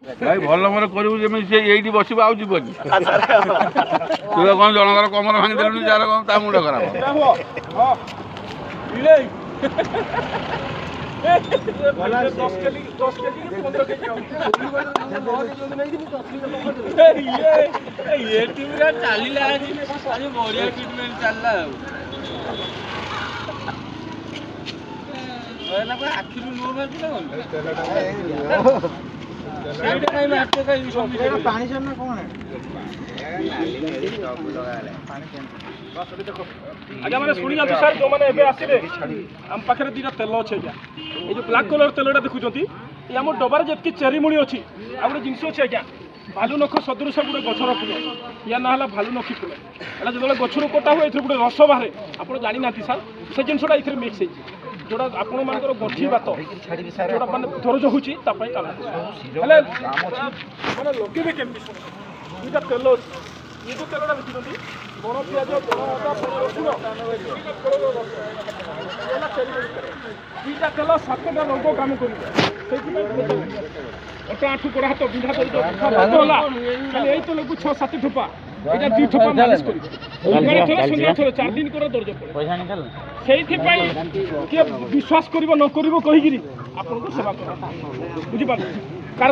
ଭାଇ ଭଲ ମନେ କରିବୁ ଯେମିତି ସେ ଏଇଠି ବସିବ ଆଉ ଯିବନି। ତୁ କ'ଣ ଜଣଙ୍କର କମର ଭାଙ୍ଗି ଦେଲୁନି ଯାହାର କ'ଣ ତା ମୁଣ୍ଡ ଖରାପ। ଚାଲିଲା ବଢିଆ ଟ୍ରିଟମେଣ୍ଟ ଚାଲିଲା ଆଉ ଆଖିରୁ ଲୁହ ବାହାରୁଛି ପାଣି ସାର ନା କ'ଣ आज्ञा मैंने शुणी जाती सर जो मैंने एबे आसिले आम पाखे दुटा तेल अच्छे आज्ञा ये जो ब्लाक कलर तेलटा देखुं ये आम डबार जी चेरीमुड़ी अच्छी आ गए जिनस अच्छे आज्ञा भालू नख सदृश गोटे गछर फुल या ना है भालू नखी फुल है जो गचर कटा हुए गोटे रस बाहर आप जानी ना सर से जिनसा ये मिक्स हो जोड़ा आपण मानकर गठी बात जोड़ा मैंने दरज होती काम मैंने लगे केमी दुटा तेल अच्छी ये जो तेलटा देखुं बड़ पिज बड़ अदा रसुण दुईटा तेल 7टा रोग कम कर अटा आठू गोड़ हाथ बिंधा धरला यही तेल को 6-7 ठोपा यहाँ 2 ठोपा मालिश कर 4 दिन कर दर्ज पड़े से विश्वास कर न कर कहीकि आपको सेवा कर बुझीपार कार